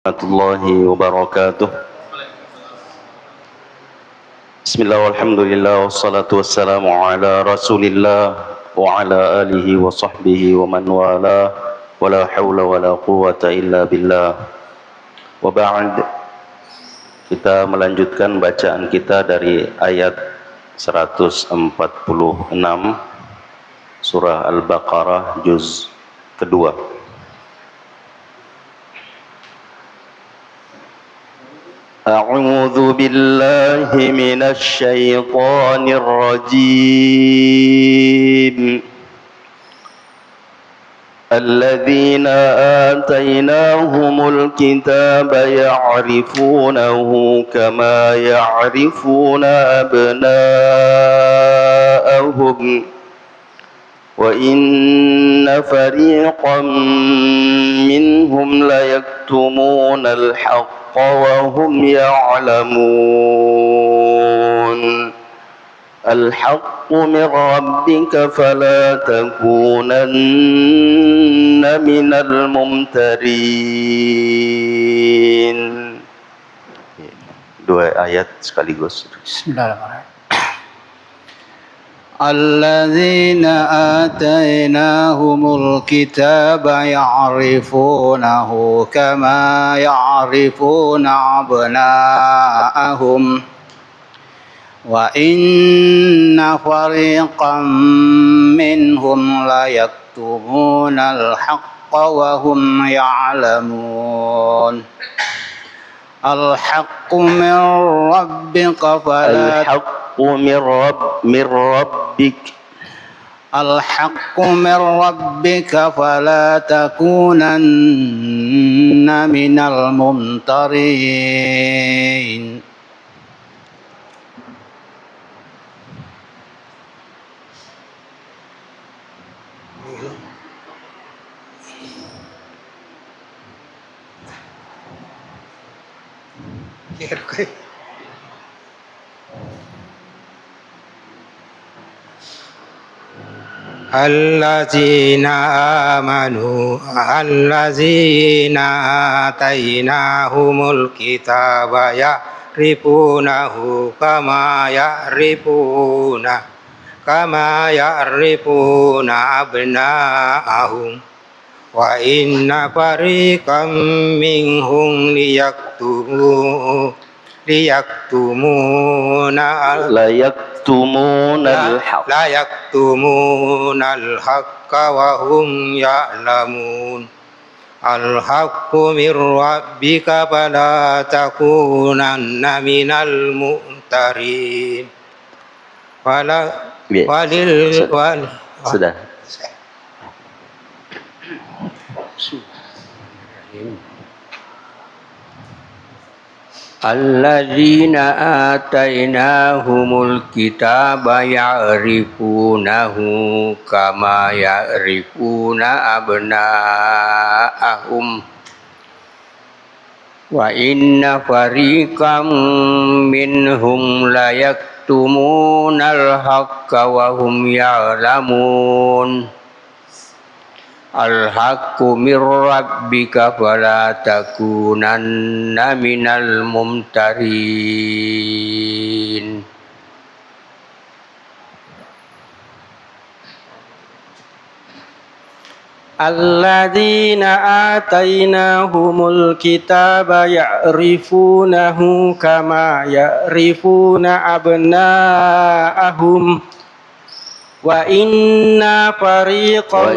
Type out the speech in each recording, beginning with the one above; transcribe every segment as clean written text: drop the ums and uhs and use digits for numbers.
Warahmatullahi wabarakatuh. Bismillah walhamdulillah wassalatu wassalamu ala rasulillah wa ala alihi wa sahbihi wa man wala wa la hawla wa la quwwata illa billah. Wa ba'd, kita melanjutkan bacaan kita dari ayat 146 surah Al-Baqarah juz kedua. أعوذ بالله من الشيطان الرجيم الذين آتيناهم الكتاب يعرفونه كما يعرفون أبناءهم وإن فريقا منهم ليكتمون الحق وهم يعلمون الحق من ربك فلا تكونن من الممترين. Dua ayat sekaligus. Bismillahirrahmanirrahim. الذين آتيناهم الكتاب يعرفونه كما يعرفون أبناءهم وإن فريقا منهم ليكتمون الحق وهم يعلمون الحق من ربك فلا الحق من ربك فلا تكونن من الممترين. الذين آمنوا الذين آتيناهم الكتاب يعرفونه كما يعرفون أبناءهم وإن فريقا منهم لا يكتمون الحق وهم يعلمون الحق من ربك فلا تكونن من الممترين. Sudah. الذين آتيناهم الكتاب يعرفونه كما يعرفون أبناءهم وإن فريقا منهم ليكتمون الحق وهم يعلمون الحق من ربك فلا تكونن من الممترين. الذين آتيناهم الكتاب يعرفونه كما يعرفون أبناءهم وإن فريقا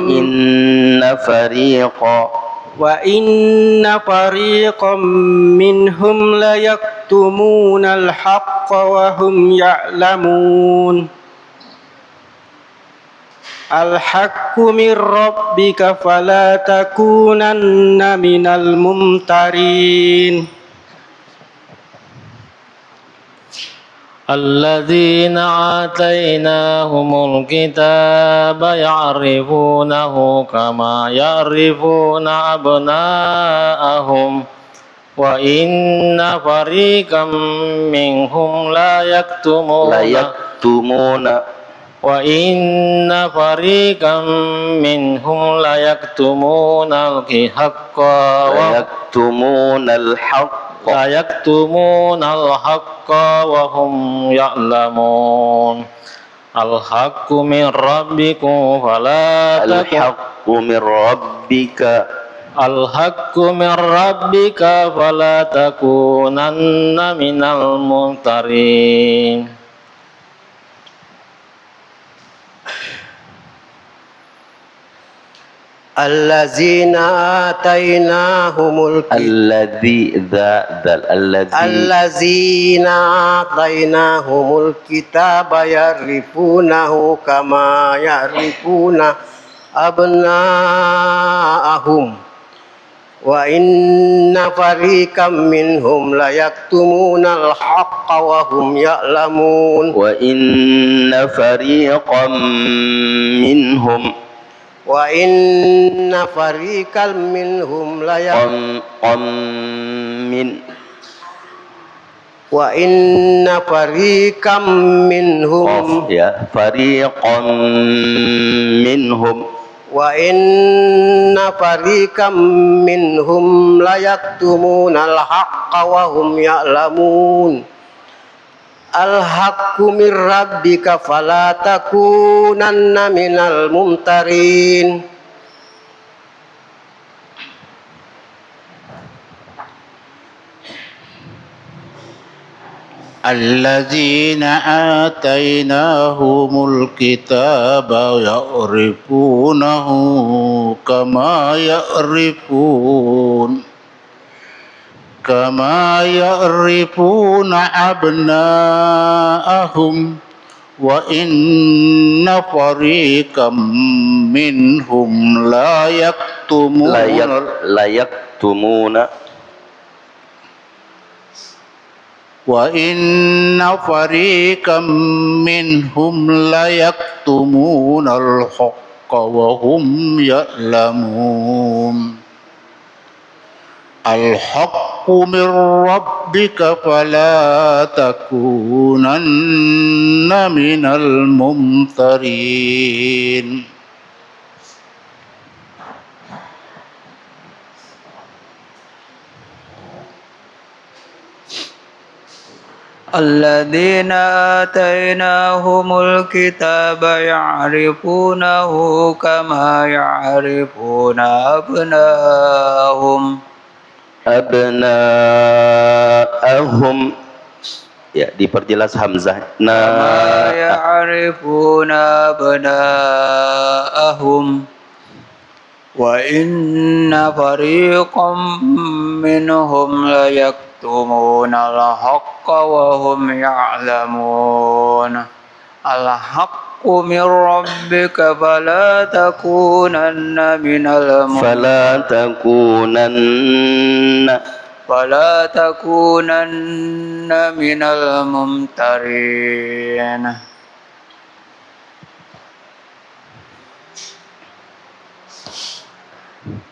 منهم ليكتمون الحق وهم يعلمون الحق من ربك فلا تكونن من الممترين. الذين آتيناهم الكتاب يعرفونه كما يعرفون أبناءهم وإن فريقا منهم لا يكتمون wa inna fariqam minhum la yaktumuna al-haqqa wa hum ya'lamun. Al-haqqu min rabbikum fala takunanna minal mumtarin. Allazina atainahumul kitaba ya'rifunahu kama ya'rifuna abna'ahum wa inna fariqam minhum la yaktumunal haqqa wa hum ya'lamun. Wa inna fariqam minhum la yaktumunal haqqa wa hum ya'lamun. Al-haqqu min rabbika fala takunanna minal mumtarin. Allazina atainahumul kitaba ya'rifunahu kama ya'rifuna abna'ahum wa inna fariqam minhum la yaktumuna wa inna fariqam minhum la yaktumuna al-haqqa wa hum ya'lamun. Al-haqqu min rabbika fala takunanna minal mumtarin. Alladzina atainahumul kitaba ya'rifunahu kama ya'rifuna abna'ahum. Ya, diperjelas hamzah. Kama ya'rifuna abna'ahum wa inna fariqam minhum la yaktumuna al-haqqa wa hum ya'lamun. Al-haqqu min rabbika fala takunanna minal mumtarin.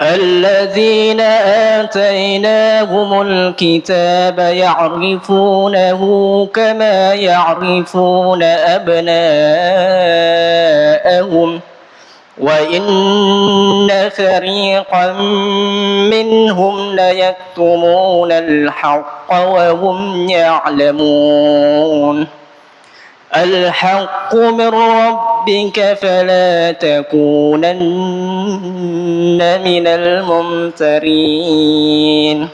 الذين آتيناهم الكتاب يعرفونه كما يعرفون أبناءهم وإن فريقا منهم ليكتمون الحق وهم يعلمون. الحق من ربك فلا تكونن من الممترين.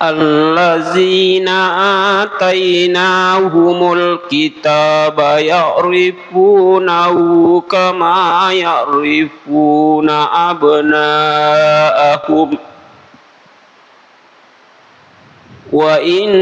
الذين آتيناهم الكتاب يعرفونه كما يعرفون أبناءهم وإن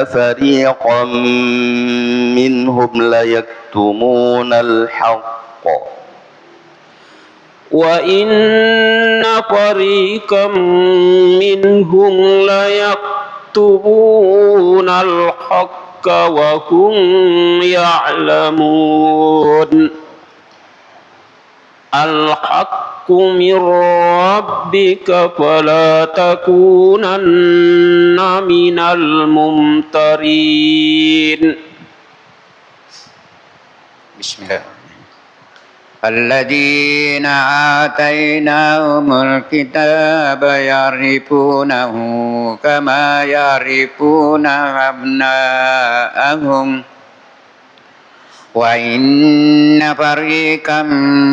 فريقا منهم لا يكتمون الحق وإن فريقا منهم ليكتمون الحق وهم يعلمون الحق من ربك فلا تكونن من الممترين بسم الله. الذين آتيناهم الكتاب يعرفونه كما يعرفون أبناءهم وإن فريقا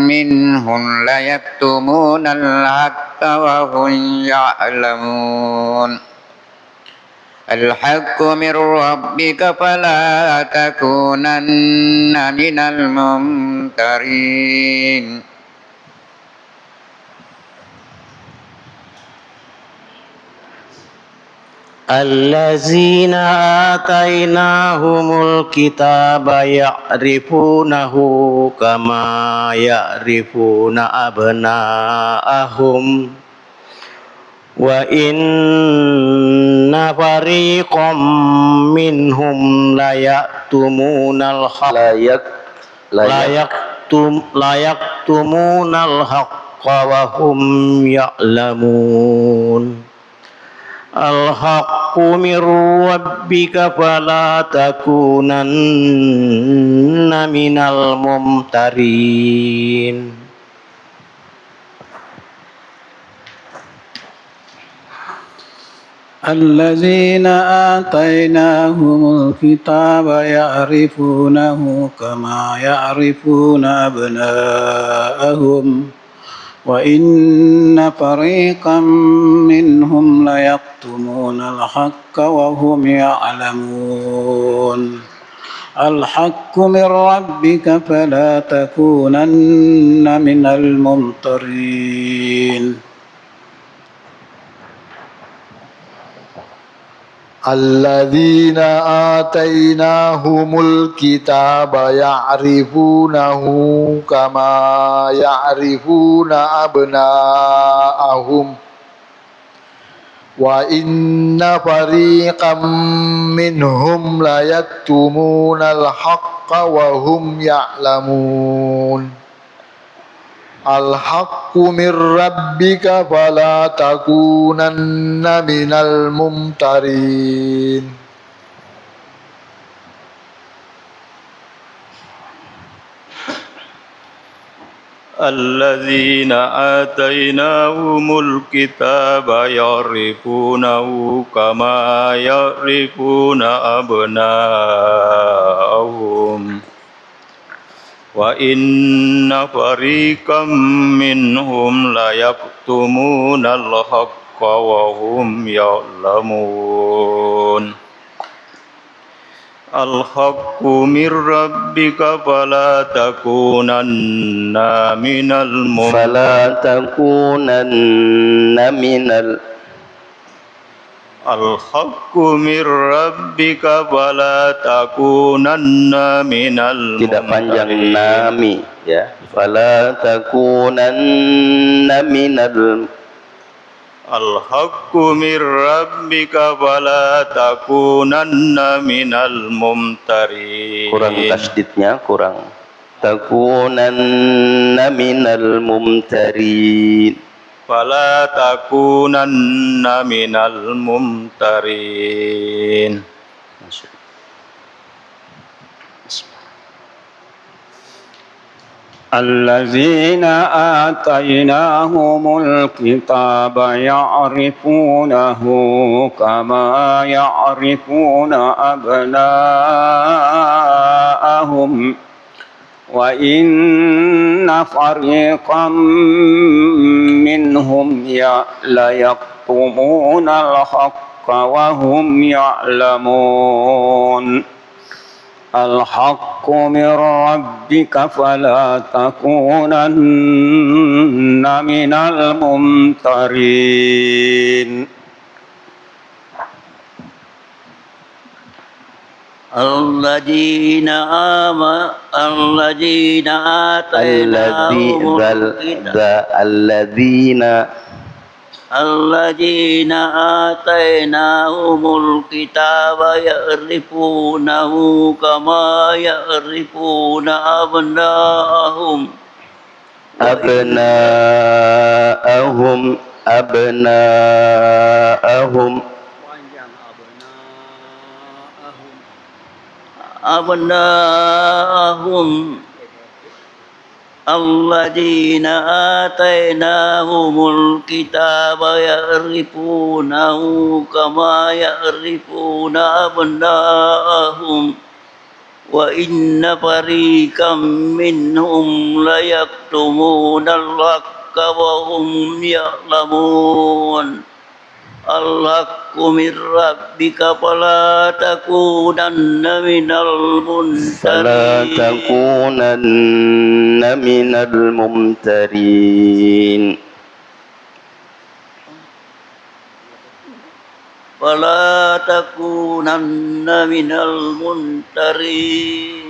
منهم ليكتمون الحق وهم يعلمون الحق من ربك فلا تكونن من الممترين الذين آتيناهم الكتاب يعرفونه كما يعرفون أبناءهم وإن فريقا منهم ليكتمون الحق وهم يعلمون الحق من ربك فلا تكونن من الممترين الذين آتيناهم الكتاب يعرفونه كما يعرفون أبناءهم وإن فريقا منهم ليكتمون الحق وهم يعلمون الحق من ربك فلا تكونن من الممترين الذين آتيناهم الكتاب يعرفونه كما يعرفون أبناءهم وإن فريقا منهم ليكتمون الحق وهم يعلمون الحق من ربك فلا تكونن من الممترين الذين آتيناهم الكتاب يعرفونه كما يعرفون أبناءهم وإن فريقا منهم ليكتمون الحق وهم يعلمون الحق من ربك فلا تكونن من الحق من ربك فلا تكونن من tidak panjang nami ya fala takunanna minal الحق من ربك فلا تكونن من الممترين kurang tasdidnya kurang takunanna minal mumtarin فلا تكونن من الممترين الذين آتيناهم الكتاب يعرفونه كما يعرفون أبناءهم وإن فريقا منهم ليكتمون الحق وهم يعلمون الحق من ربك فلا تكونن من الممترين الذين آتيناهم الذين آتيناهم الكتاب يعرفونه كما يعرفون أبناءهم الذين آتيناهم الكتاب يعرفونه كما يعرفون أبناءهم وإن فريقا منهم ليكتمون الحق وهم يعلمون الحق من ربك فلا تكونن من الممترين فلا تكونن من الممترين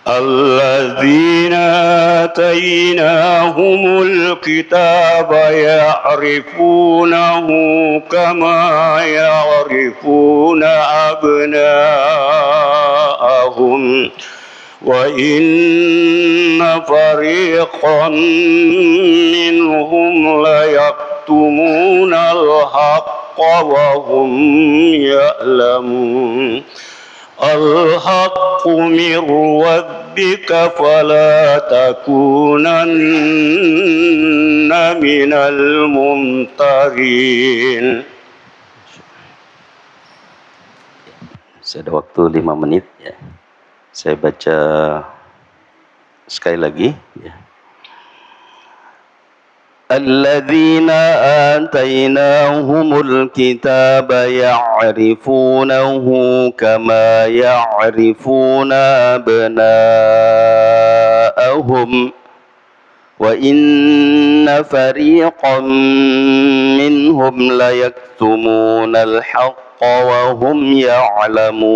الذين آتيناهم الكتاب يعرفونه كما يعرفون أبناءهم وإن فريقا منهم ليكتمون الحق وهم يعلمون الحق من ربك فلا تكونن من الممترين. Saya ada waktu 5 menit ya. Saya baca sekali lagi ya. الذين آتيناهم الكتاب يعرفونه كما يعرفون أبناءهم وإن فريقا منهم ليكتمون الحق وهم يعلمون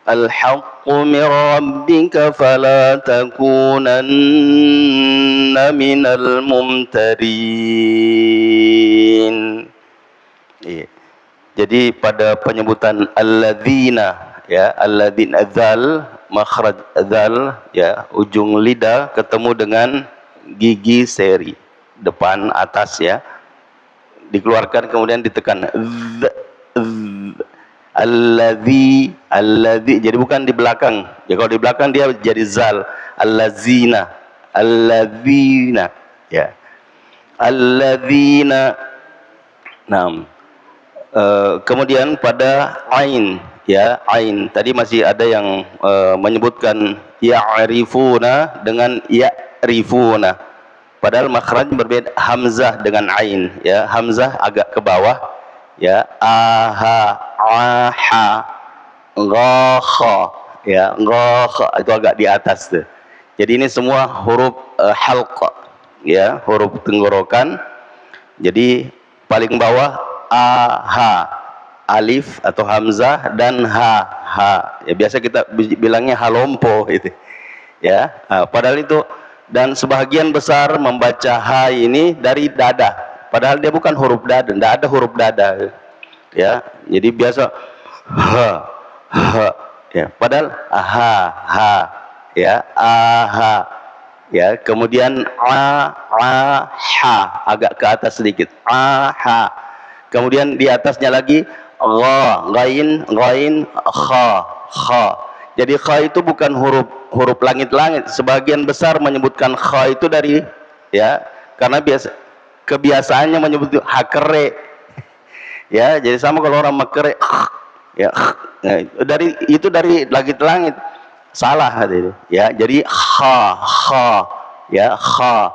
الحق من ربك فلا تكونن من الممترين. Jadi pada penyebutan alladzina ya, alladzina dzal, makhraj dzal ya, ujung lidah ketemu dengan gigi seri depan atas ya, dikeluarkan kemudian ditekan alladzi, jadi bukan di belakang ya, kalau di belakang dia jadi zal, alladzina ya, alladzina. Nah, kemudian pada ain ya, ain tadi masih ada yang menyebutkan ya'rifuna dengan ya'rifuna, padahal makhraj berbeda. Hamzah dengan ain ya, hamzah agak ke bawah ya, aha, aha, gha, ya, gha itu agak di atas tuh. Jadi ini semua huruf halq ya, huruf tenggorokan. Jadi paling bawah aha, alif atau hamzah, dan ha ya, biasa kita bilangnya halompo itu ya. Padahal itu, dan sebagian besar membaca ha ini dari dada, padahal dia bukan huruf dada, tidak ada huruf dada ya. Jadi biasa ha ya, padahal ha ya, aha ya, kemudian ha agak ke atas sedikit, ha, kemudian di atasnya lagi gha, ghain, kha. Jadi kha itu bukan huruf langit-langit. Sebagian besar menyebutkan kha itu dari ya, karena kebiasaannya menyebut hakere ya. Jadi sama kalau orang makere ya, dari langit-langit, salah itu ya. Jadi kha ya, kha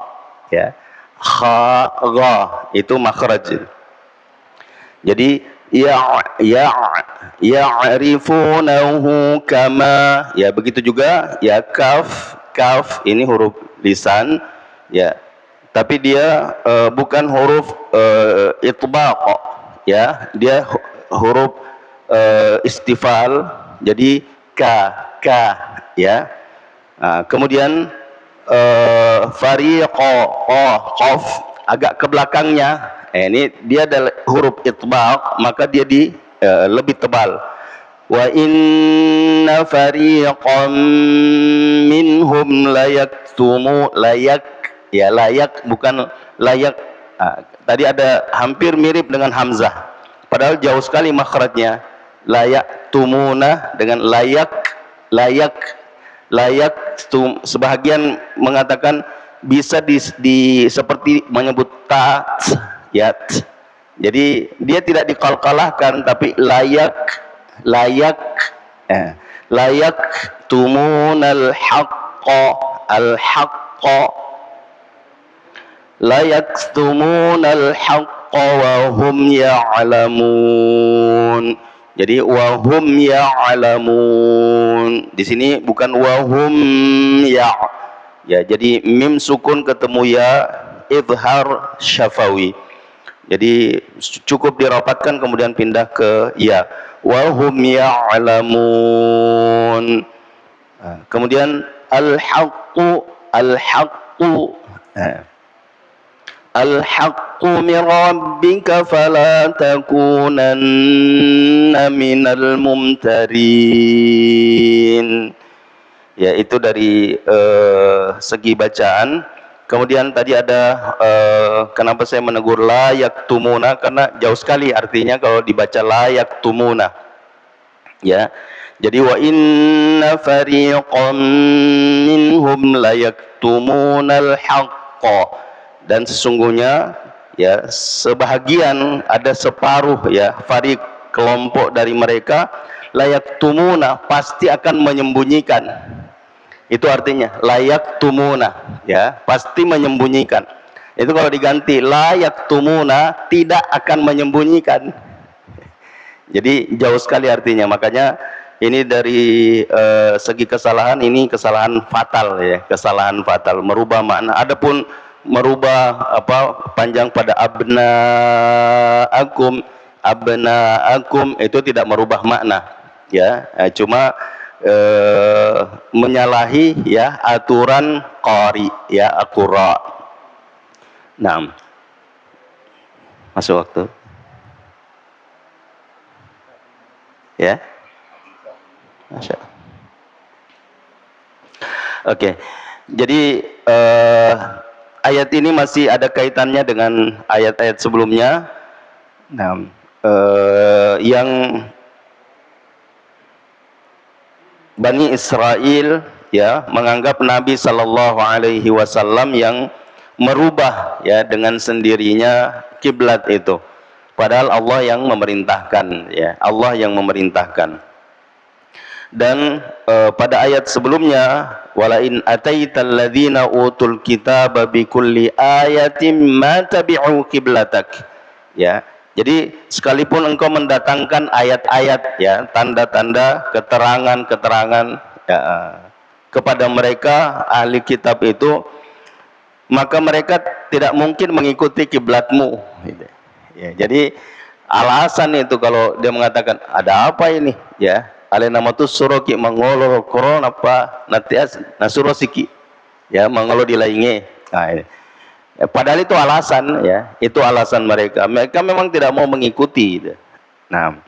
ya, kha gha itu makhraj. Jadi ya'rifunahu kama ya, begitu juga ya, kaf ini huruf lisan ya, tapi dia bukan huruf itbaq, ya, dia huruf istifal, jadi ka, ya. Kemudian fariqo, qaf agak ke belakangnya, ini dia adalah huruf itbaq, maka dia lebih tebal. Wa inna fariqam minhum layak, ya, layak bukan layak. Tadi ada hampir mirip dengan hamzah, padahal jauh sekali makhrajnya. Layak tumuna dengan layak. Sebahagian mengatakan bisa seperti menyebut ta, ya. Jadi dia tidak dikalkalahkan, tapi layak tumunal haqqa, layak tumunal haqqa wa hum ya'lamun. Jadi wahum ya'lamun. Di sini bukan wahum ya. Ya, jadi mim sukun ketemu ya, izhar syafawi. Jadi cukup dirapatkan kemudian pindah ke ya. Wahum ya'lamun. Kemudian al-haqqu. Al-haqqu min rabbika fala takunanna minal mumtarin. Ya, itu dari segi bacaan. Kemudian tadi ada kenapa saya menegur la yaktumuna, karena jauh sekali artinya kalau dibaca la yaktumuna. Ya. Jadi wa inna fariqam minhum la yaktumunal haqqa. Dan sesungguhnya, ya, sebahagian, ada separuh, ya, fariq, kelompok dari mereka, layak tumuna, pasti akan menyembunyikan. Itu artinya layak tumuna, ya, pasti menyembunyikan. Itu kalau diganti layak tumuna, tidak akan menyembunyikan. Jadi jauh sekali artinya. Makanya ini dari segi kesalahan, ini kesalahan fatal, ya, kesalahan fatal, merubah makna. Adapun merubah panjang pada abnaakum itu tidak merubah makna, ya, cuma menyalahi, ya, aturan qari, ya, qura. Nah, masuk waktu, ya, Masya Allah. Oke, jadi ayat ini masih ada kaitannya dengan ayat-ayat sebelumnya. Nah, yang Bani Israel, ya, menganggap Nabi Sallallahu Alaihi Wasallam yang merubah, ya, dengan sendirinya kiblat itu, padahal Allah yang memerintahkan, ya, Allah yang memerintahkan. Dan pada ayat sebelumnya, wala in ataital ladzina utul kitaba bikulli ayatin ma tabi'u qiblatak, ya. Jadi sekalipun engkau mendatangkan ayat-ayat, ya, tanda-tanda, keterangan-keterangan, ya, kepada mereka ahli kitab itu, maka mereka tidak mungkin mengikuti kiblatmu, gitu. Ya, jadi alasan itu kalau dia mengatakan ada apa ini, ya, ale nama tu suroki mangolo koron apa natias nasurosiki, ya, mangolo dilainge. Nah, ini. Ya, padahal itu alasan, ya, itu alasan mereka memang tidak mau mengikuti, gitu. Nah,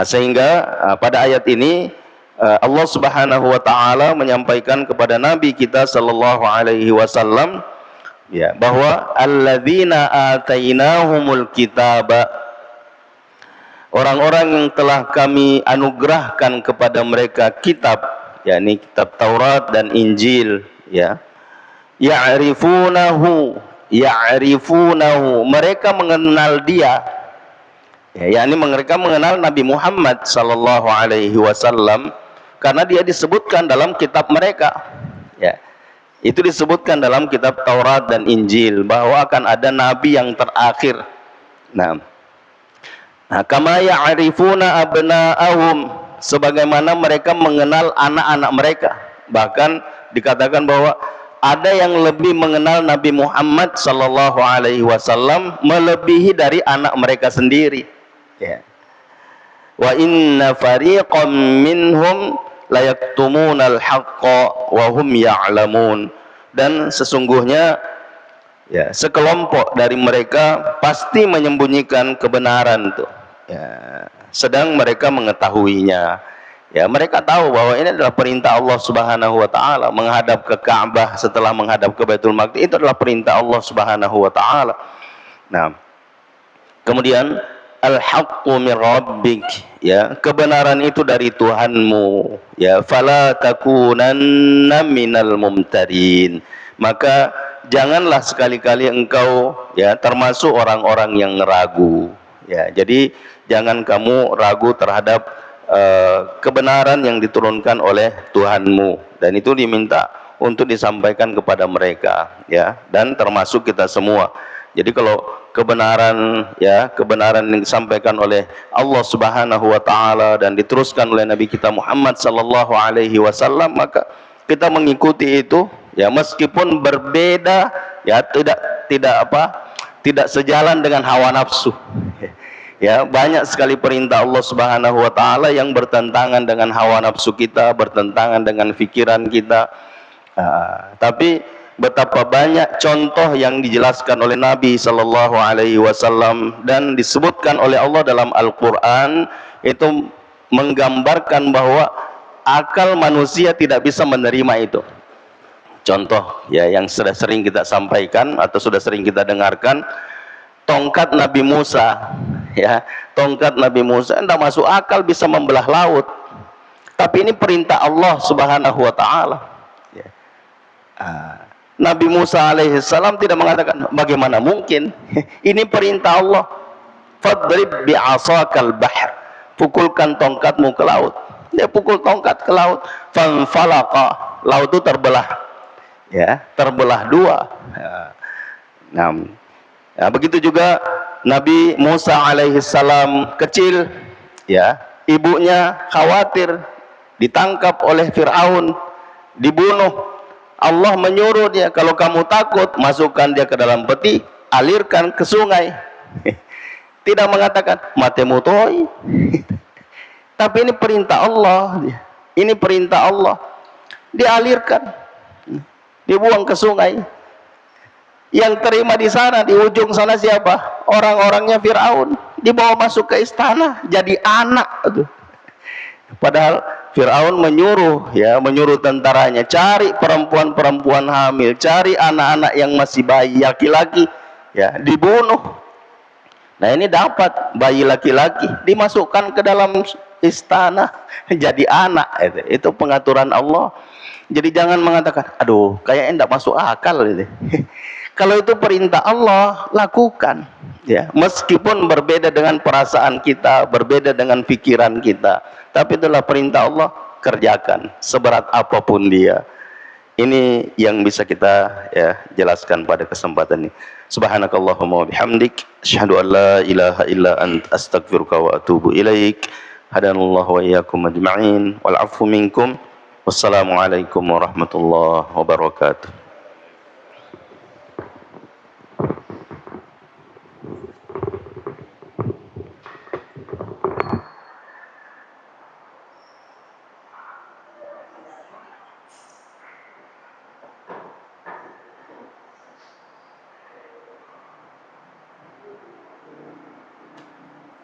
sehingga pada ayat ini Allah Subhanahu wa taala menyampaikan kepada nabi kita sallallahu alaihi wasallam, ya, bahwa alladzina atainahumul kitaba, orang-orang yang telah kami anugerahkan kepada mereka kitab, yakni kitab Taurat dan Injil, ya, ya'rifunahu, mereka mengenal dia, ya, yakni mereka mengenal Nabi Muhammad sallallahu alaihi wasallam karena dia disebutkan dalam kitab mereka, ya. Itu disebutkan dalam kitab Taurat dan Injil bahwa akan ada nabi yang terakhir. Nah, kama ya'rifuna abna'ahum, sebagaimana mereka mengenal anak-anak mereka. Bahkan dikatakan bahwa ada yang lebih mengenal Nabi Muhammad sallallahu alaihi wasallam melebihi dari anak mereka sendiri. Ya. Wa inna fariqam minhum la yaktumunal haqqa wa hum ya'lamun. Dan sesungguhnya ya, sekelompok dari mereka pasti menyembunyikan kebenaran tuh. Ya, sedang mereka mengetahuinya. Ya, mereka tahu bahwa ini adalah perintah Allah Subhanahu wa taala, menghadap ke Ka'bah setelah menghadap ke Baitul Maqdis itu adalah perintah Allah Subhanahu wa taala. Nah, kemudian al-haqqu min rabbik, ya, kebenaran itu dari Tuhanmu, ya, fala takunanna minal mumtarin. Maka janganlah sekali-kali engkau ya termasuk orang-orang yang ragu. Ya, jadi jangan kamu ragu terhadap kebenaran yang diturunkan oleh Tuhanmu, dan itu diminta untuk disampaikan kepada mereka, ya, dan termasuk kita semua. Jadi kalau kebenaran, ya, kebenaran yang disampaikan oleh Allah Subhanahu wa taala dan diteruskan oleh Nabi kita Muhammad sallallahu alaihi wasallam, maka kita mengikuti itu, ya, meskipun berbeda, ya, tidak sejalan dengan hawa nafsu. Ya, banyak sekali perintah Allah Subhanahu wa taala yang bertentangan dengan hawa nafsu kita, bertentangan dengan pikiran kita. Tapi betapa banyak contoh yang dijelaskan oleh Nabi sallallahu alaihi wasallam dan disebutkan oleh Allah dalam Al-Qur'an, itu menggambarkan bahwa akal manusia tidak bisa menerima itu. Contoh, ya, yang sudah sering kita sampaikan atau sudah sering kita dengarkan, tongkat Nabi Musa, ya, tongkat Nabi Musa tidak masuk akal bisa membelah laut, tapi ini perintah Allah Subhanahu wa taala. Ya. Nabi Musa alaihissalam tidak mengatakan bagaimana mungkin, ini perintah Allah. Fadrib bi'asakal bahr, pukulkan tongkatmu ke laut. Dia pukul tongkat ke laut, fanfalaqa, laut itu terbelah, ya, terbelah dua. Nah, ya, begitu juga Nabi Musa alaihissalam kecil, ya, ibunya khawatir ditangkap oleh Fir'aun, dibunuh. Allah menyuruh dia, kalau kamu takut, masukkan dia ke dalam peti, alirkan ke sungai. Tidak mengatakan matemu toy. Tapi ini perintah Allah, ini perintah Allah, dialirkan, dibuang ke sungai. Yang terima di sana, di ujung sana siapa? Orang-orangnya Fir'aun. Dibawa masuk ke istana, jadi anak. Padahal Fir'aun menyuruh, ya, menyuruh tentaranya, cari perempuan-perempuan hamil, cari anak-anak yang masih bayi laki-laki, ya, dibunuh. Nah, ini dapat bayi laki-laki, dimasukkan ke dalam istana, jadi anak. Itu pengaturan Allah. Jadi jangan mengatakan, aduh, kayaknya tidak masuk akal ini. Kalau itu perintah Allah, lakukan, ya, meskipun berbeda dengan perasaan kita, berbeda dengan pikiran kita, tapi itulah perintah Allah, kerjakan seberat apapun dia. Ini yang bisa kita, ya, jelaskan pada kesempatan ini. Subhanakallahumma wa bihamdik, asyhadu an la ilaha illa ant, astaghfiruka wa atubu ilaik. Hadanallahu wa iyyakum ajma'in, wal 'afwu minkum. Wassalamualaikum warahmatullahi wabarakatuh.